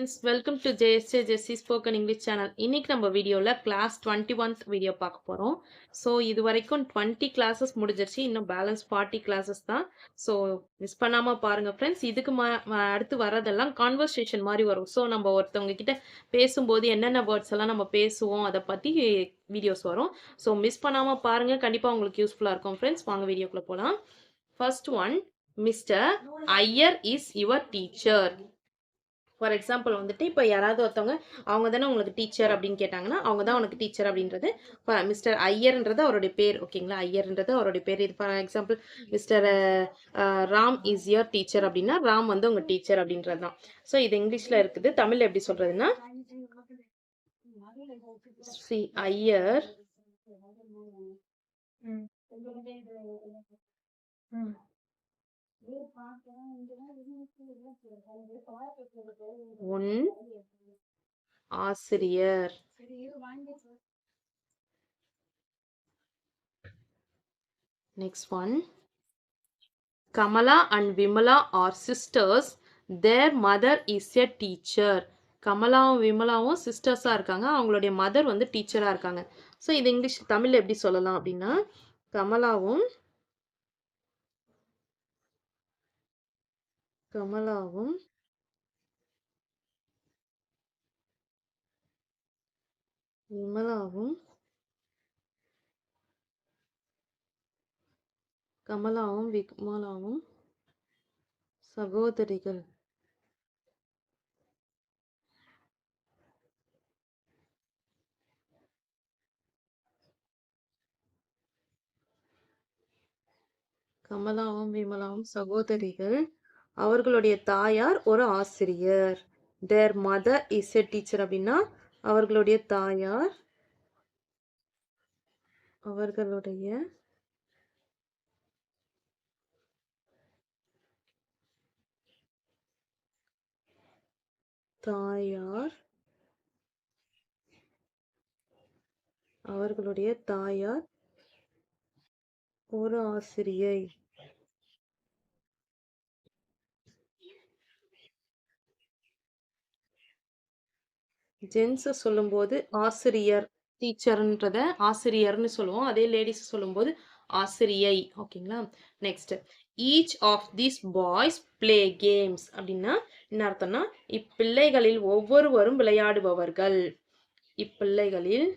Friends, welcome to JSJ Jessy spoken English channel. இன்னைக்கு நம்ம வீடியோவில் கிளாஸ் 21th வீடியோ பார்க்க போகிறோம். ஸோ இது வரைக்கும் 20 கிளாஸஸ் முடிஞ்சிருச்சு. இன்னும் பேலன்ஸ் 40 கிளாஸஸ் தான். ஸோ மிஸ் பண்ணாமல் பாருங்கள் ஃப்ரெண்ட்ஸ். இதுக்கு அடுத்து வரதெல்லாம் கான்வர்சேஷன் மாதிரி வரும். ஸோ நம்ம ஒருத்தவங்க கிட்ட பேசும்போது என்னென்ன வேர்ட்ஸ் எல்லாம் நம்ம பேசுவோம் அதை பற்றி வீடியோஸ் வரும். ஸோ மிஸ் பண்ணாமல் பாருங்கள், கண்டிப்பாக உங்களுக்கு யூஸ்ஃபுல்லாக இருக்கும் ஃப்ரெண்ட்ஸ். வாங்க வீடியோக்குள்ளே போகலாம். First one, mister Iyer is your teacher. For example வந்துட்டு இப்போ யாராவது ஒருத்தவங்க அவங்க தானே உங்களுக்கு டீச்சர் அப்படின்னு கேட்டாங்கன்னா அவங்க தான் உனக்கு டீச்சர் அப்படின்றது மிஸ்டர் ஐயர்ன்றது அவருடைய பேர். ஓகேங்களா, ஐயர்ன்றது அவருடைய பேர். இது for example mister Ram is your teacher அப்படின்னா ராம் வந்து உங்கள் டீச்சர் அப்படின்றது தான். ஸோ இது இங்கிலீஷில் இருக்குது. தமிழில் எப்படி சொல்கிறதுன்னா, ஸ்ரீ ஐயர் உன் ஆசிரியர். Next one, Kamala and Vimala are sisters. Their mother is a teacher. கமலாவும் விமலாவும் சிஸ்டர்ஸாக இருக்காங்க, அவங்களுடைய மதர் வந்து டீச்சராக இருக்காங்க. ஸோ இது இங்கிலீஷ் தமிழ் எப்படி சொல்லலாம் அப்படின்னா, கமலாவும் விமலாவும் சகோதரிகள். கமலாவும் விமலாவும் சகோதரிகள். அவர்களுடைய தாயார் ஒரு ஆசிரியர். தேர் மதர் இஸ் எ டீச்சர் அப்படின்னா அவர்களுடைய தாயார் ஒரு ஆசிரியை. ஜென்ஸ் சொல்லும்போது ஆசிரியர், டீச்சர்ன்றத ஆசிரியர்னு சொல்லுவோம். அதே லேடிஸ் சொல்லும்போது ஆசிரியை. ஓகேங்களா. Next, each of these boys play games அப்படின்னா என்ன அர்த்தம்னா, இப்பிள்ளைகளில் ஒவ்வொருவரும் விளையாடுபவர்கள். இப்பிள்ளைகளில்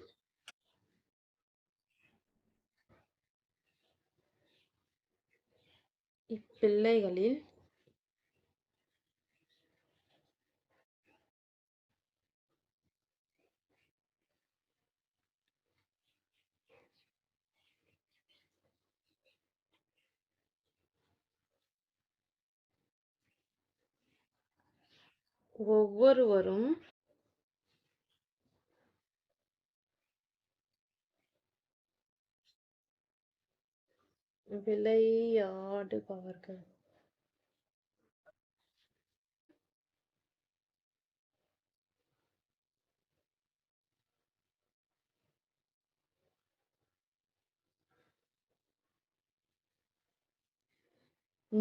ஒவ்வொருவரும் விளையாடுபவர்கள்.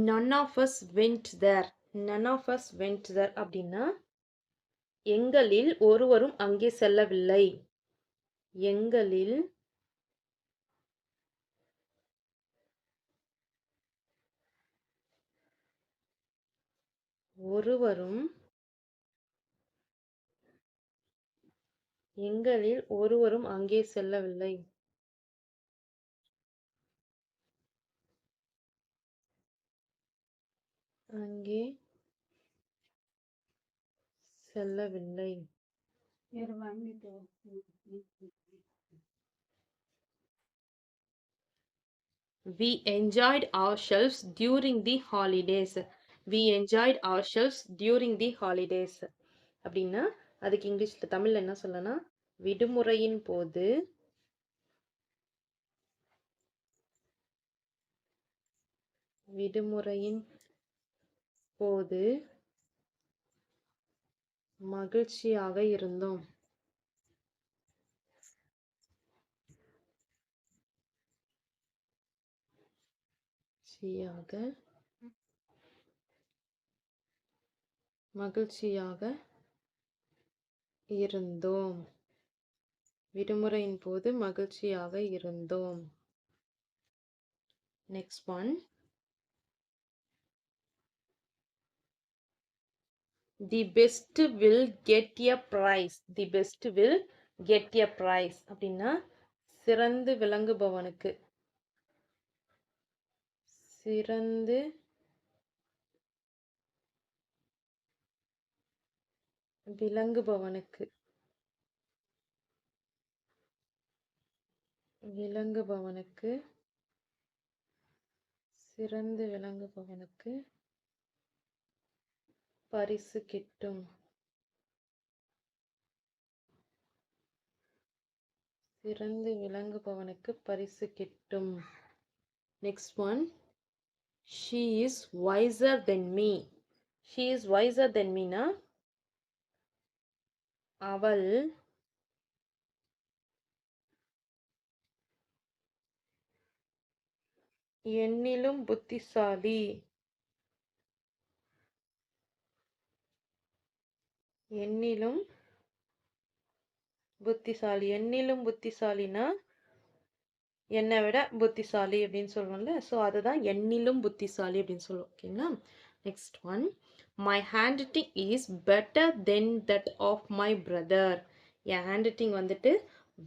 None of us went there. அப்படின்னா எங்களில் ஒருவரும் அங்கே செல்லவில்லை. எங்களில் ஒருவரும் அங்கே செல்லவில்லை. We enjoyed ourselves during the holidays. அப்படின்னா அதுக்கு இங்கிலீஷ்ல தமிழ்ல என்ன சொல்லலாம், விடுமுறையின் போது மகிழ்ச்சியாக இருந்தோம். இருந்தோம். விடுமுறையின் போது மகிழ்ச்சியாக இருந்தோம். Next one. The best will get a prize. The best will get a prize அப்படின்னா சிறந்து விளங்குபவனுக்கு. சிறந்து விளங்குபவனுக்கு. விளங்குபவனுக்கு. சிறந்து விளங்குபவனுக்கு பரிசு கிட்டும். சிறந்து விளங்குபவனுக்கு பரிசு கிட்டும். Next one. She is wiser than me. She is wiser than me னா அவள் என்னிலும் புத்திசாலி. என்னிலும் புத்திசாலி. என்னிலும் புத்திசாலினா என்னை விட புத்திசாலி அப்படின்னு சொல்லுவோம்ல. ஸோ அதுதான் என்னிலும் புத்திசாலி அப்படின்னு சொல்லுவோம். ஓகேங்களா. Next one. My handwriting is better then that of my brother. என் ஹேண்ட் ரைட்டிங் வந்துட்டு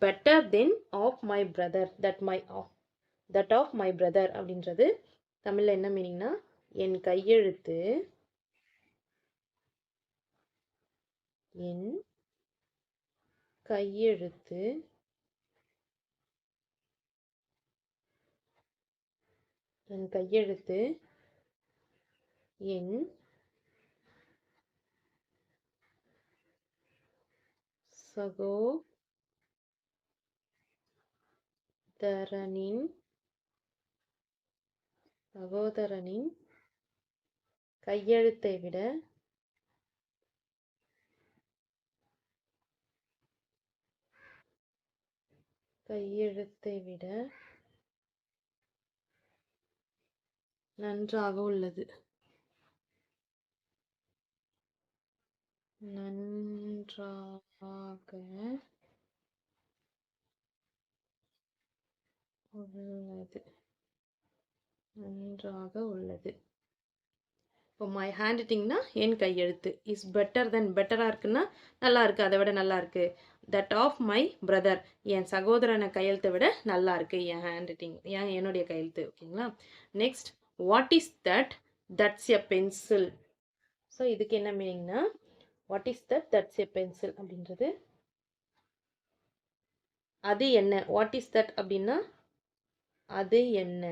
better then of my brother. That of my brother அப்படின்றது தமிழில் என்ன மீனிங்னா என் கையெழுத்து என் கையெழுத்து என் கையெழுத்து என் சகோதரனின் கையெழுத்தை விட நன்றாக உள்ளது. நன்றாக உள்ளது. நன்றாக உள்ளது. இப்போ மை ஹேண்ட் ரைட்டிங்னா என் கையெழுத்து இஸ் பெட்டர் தென். பெட்டராக இருக்குன்னா நல்லா இருக்கு, அதை விட நல்லா இருக்கு. தட் ஆஃப் மை பிரதர் என் சகோதரனை கையெழுத்தை விட நல்லா இருக்கு என் ஹேண்ட் ரைட்டிங், என்னுடைய கையெழுத்து. ஓகேங்களா. Next. What is that? That's a pencil. So இதுக்கு என்ன மீனிங்னா what is that? That's a pencil அப்படின்றது அது என்ன. வாட் இஸ் தட் அப்படின்னா அது என்ன.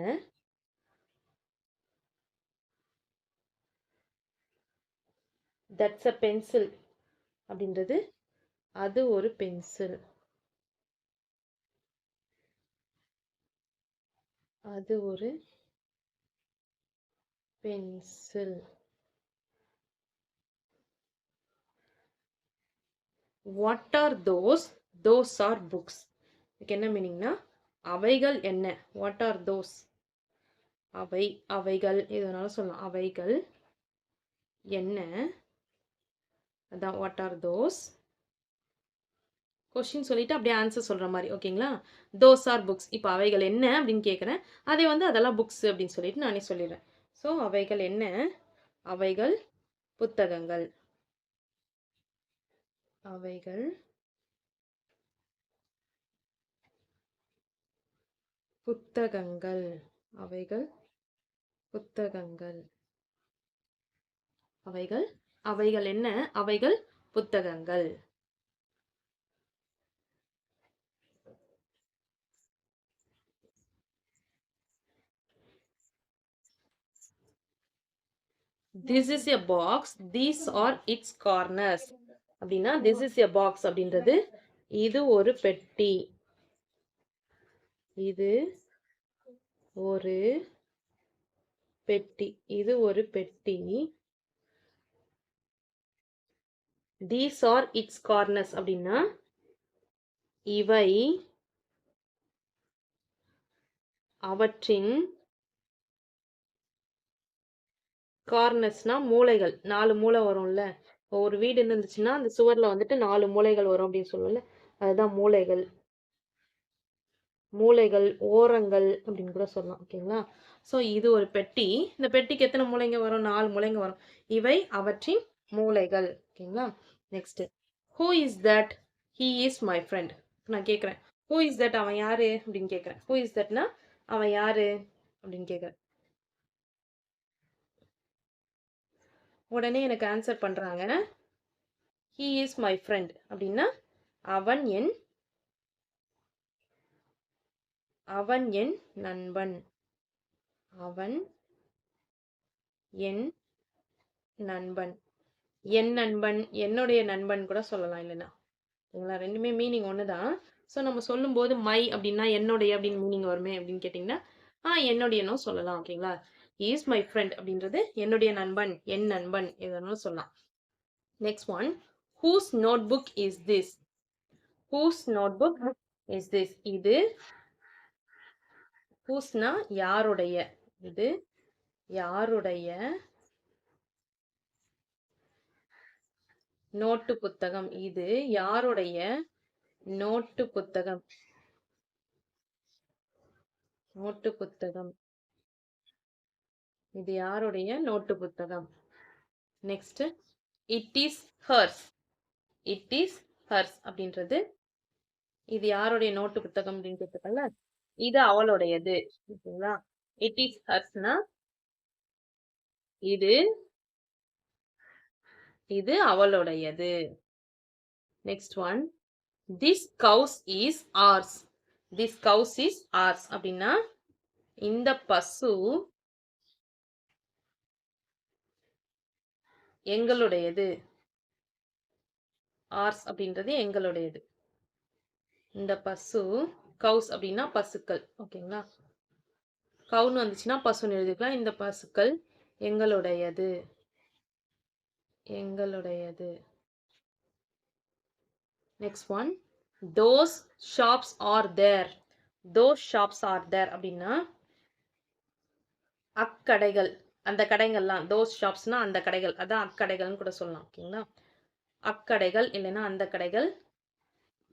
தட்ஸ் அ பென்சில் அப்படின்றது அது ஒரு பென்சில். அது ஒரு pencil. What are those? Those are books. இதுக்கு என்ன மீனிங்னா அவைகள் என்ன. What are those? அவைகள் எதுனால சொல்லலாம். அவைகள் என்ன. அதான் வாட் ஆர் தோஸ். கொஸ்டின் சொல்லிட்டு அப்படியே ஆன்சர் சொல்ற மாதிரி. ஓகேங்களா. Those are books. இப்போ அவைகள் என்ன அப்படின்னு கேட்குறேன், அதே வந்து அதெல்லாம் புக்ஸ் அப்படின்னு சொல்லிட்டு நானே சொல்லிடுறேன். ஸோ அவைகள் என்ன. அவைகள் புத்தகங்கள். அவைகள் புத்தகங்கள். அவைகள் புத்தகங்கள். அவைகள் என்ன. அவைகள் புத்தகங்கள். This is a box. These are it's corners அப்படின்னா திஸ் இஸ் எ பாக்ஸ் அப்படின்றது இது ஒரு பெட்டி. இது ஒரு பெட்டி. இது ஒரு பெட்டி. தீஸ் ஆர் இட்ஸ் கார்னர்ஸ் அப்படின்னா இவை அவற்றின் கார்னர்ஸ்னா மூலைகள். 4 மூலை வரும்ல. ஒரு வீடு இருந்துச்சுன்னா அந்த சுவர்ல வந்துட்டு 4 மூலைகள் வரும் அப்படின்னு சொல்லுவோம்ல. அதுதான் மூலைகள். மூலைகள், ஓரங்கள் அப்படின்னு கூட சொல்லலாம். ஓகேங்களா? ஸோ இது ஒரு பெட்டி. இந்த பெட்டிக்கு எத்தனை மூலைங்க வரும்? 4 மூலைங்க வரும். இவை அவற்றின் மூலைகள். ஓகேங்களா? Next. Who is that? He is my friend. நான் கேட்குறேன். Who is that? அவன் யாரு? அப்படின்னு கேட்குறேன். ஹூ இஸ் தட்னா அவன் யாரு? அப்படின்னு கேட்குறேன். உடனே எனக்கு ஆன்சர் பண்றாங்க. ஹி இஸ் மை ஃப்ரெண்ட் அப்படின்னா அவன் என் அவன் என் நண்பன். அவன் என் நண்பன். என் நண்பன், என்னுடைய நண்பன் கூட சொல்லலாம் இல்லைன்னா. ஓகேங்களா? ரெண்டுமே மீனிங் ஒன்று தான். ஸோ நம்ம சொல்லும்போது மை அப்படின்னா என்னுடைய அப்படின்னு மீனிங் வருமே அப்படின்னு கேட்டிங்கன்னா என்னுடையனும் சொல்லலாம். ஓகேங்களா? இஸ் மை ஃப்ரெண்ட் அப்படின்றது என்னுடைய நண்பன், என் நண்பன் எதுனாலும் சொல்லலாம். Next one. Whose notebook is this? Whose notebook is this? இது ஹூஸ்னா யாருடைய, இது யாருடைய நோட்டு புத்தகம்? இது யாருடைய நோட்டு புத்தகம்? நோட்டு புத்தகம். இது யாருடைய நோட்டு புத்தகம்? Next. It is hers. It is hers அப்படின்றது இது யாருடைய நோட்டு புத்தகம் அப்படின்னு கேட்டிருக்கல, இது அவளுடையது. ஓகேங்களா? இட் இஸ் ஹர்ஸ்னா இது இது அவளுடையது. Next one. This cows is ours. This cows is ours அப்படின்னா இந்த பசு எங்களுடையது. ஆர்ஸ் அப்படின்றது எங்களுடையது. இந்த பசு கவுஸ் அப்படின்னா பசுக்கள். ஓகேங்களா? கவுன்னு வந்துச்சுன்னா பசுன்னு எழுதிக்கலாம். இந்த பசுக்கள் எங்களுடையது. எங்களுடையது. Next one. Those shops are their. Those shops are their அப்படின்னா அக்கடைகள், அந்த கடைகள்லாம். தோஸ் ஷாப்ஸ்னா அந்த கடைகள், அதான் அக்கடைகள்னு கூட சொல்லலாம். ஓகேங்களா? அக்கடைகள் இல்லைன்னா அந்த கடைகள்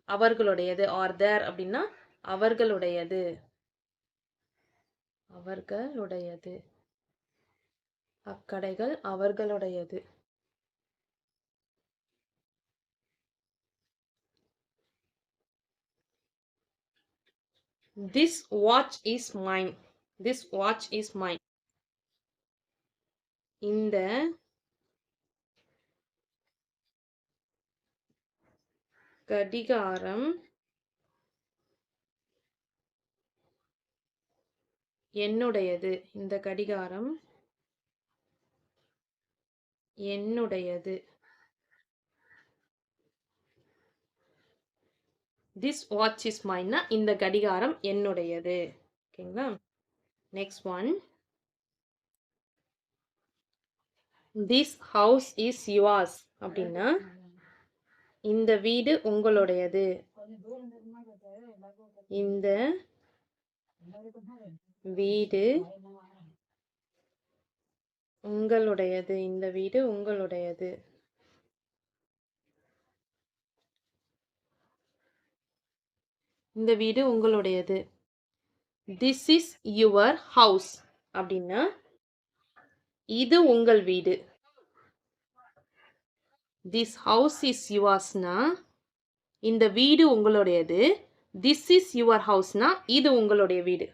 அவர்களுடையது. ஆர் தேர் அப்படின்னா அவர்களுடையது. அவர்களுடையது. அக்கடைகள் அவர்களுடையது. This watch is mine. This watch is mine. இந்த கடிகாரம் என்னுடையது. இந்த கடிகாரம் என்னுடையது. திஸ் வாட்ச் இஸ் மைன்னா இந்த கடிகாரம் என்னுடையது. ஓகேங்களா? Next one. This house is yours அப்படின்னா இந்த வீடு உங்களுடையது. இந்த வீடு உங்களுடையது. இந்த வீடு உங்களுடையது. இந்த வீடு உங்களுடையது. திஸ் இஸ் யுவர் ஹவுஸ் அப்படின்னா இது உங்கள் வீடு. திஸ் ஹவுஸ் இஸ் யுவர்ஸ்னா இந்த வீடு உங்களுடையது. திஸ் இஸ் யுவர் ஹவுஸ்னா இது உங்களுடைய வீடு.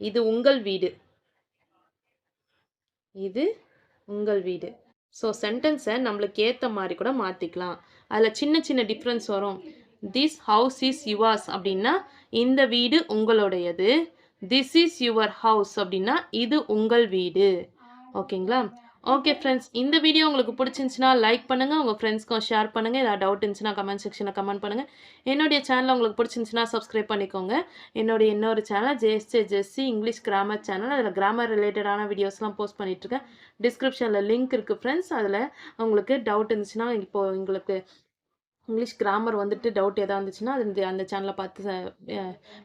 இது உங்கள் வீடு. இது உங்கள் வீடு. ஸோ சென்டென்ஸை நம்மளுக்கு ஏற்ற மாதிரி கூட மாற்றிக்கலாம். அதில் சின்ன சின்ன டிஃப்ரென்ஸ் வரும். திஸ் ஹவுஸ் இஸ் யுவர்ஸ் அப்படின்னா இந்த வீடு உங்களுடையது. திஸ் இஸ் யுவர் ஹவுஸ் அப்படின்னா இது உங்கள் வீடு. ஓகேங்களா? ஓகே ஃப்ரெண்ட்ஸ், இந்த வீடியோ உங்களுக்கு பிடிச்சிருந்துச்சுன்னா லைக் பண்ணுங்கள், உங்கள் ஃப்ரெண்ட்ஸ்க்கும் ஷேர் பண்ணுங்கள். ஏதாவது டவுட் இருந்துச்சுன்னா கமெண்ட் செக்ஷனில் கமெண்ட் பண்ணுங்கள். என்னுடைய சேனல் உங்களுக்கு பிடிச்சிருந்துச்சுன்னா சப்ஸ்கிரைப் பண்ணிக்கோங்க. என்னுடைய இன்னொரு சேனல் ஜெஸ்ஸி இங்கிலீஷ் கிராமர் சேனல். அதில் கிராமர் ரிலேட்டடான வீடியோஸ்லாம் போஸ்ட் பண்ணிகிட்ருக்கேன். டிஸ்கிரிப்ஷனில் லிங்க் இருக்குது ஃப்ரெண்ட்ஸ். அதில் உங்களுக்கு டவுட் இருந்துச்சுன்னா இப்போ உங்களுக்கு இங்கிலீஷ் கிராமர் வந்துட்டு டவுட் எதா இருந்துச்சுன்னா, அது அந்த சேனல பார்த்து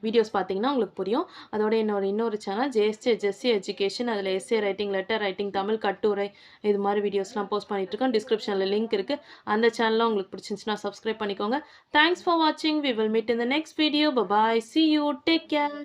வீடியோஸ் பார்த்தீங்கன்னா உங்களுக்கு புரியும். அதோட இன்னொரு சேனல் ஜெஸ்ஸி எஜுகேஷன். அதில essay writing, letter writing, Tamil கட்டுரை இது மாரி வீடியோஸ்லாம் போஸ்ட் பண்ணிட்டுருக்கேன். டிஸ்கிரிப்ஷன்ல லிங்க் இருக்கு. அந்த சேனலும் உங்களுக்கு பிடிச்சிருந்துச்சுன்னா சப்ஸ்கிரைப் பண்ணிக்கோங்க. தேங்க்ஸ் ஃபார் வாட்சிங். We will meet in the next video. Bye bye. See you. Take care.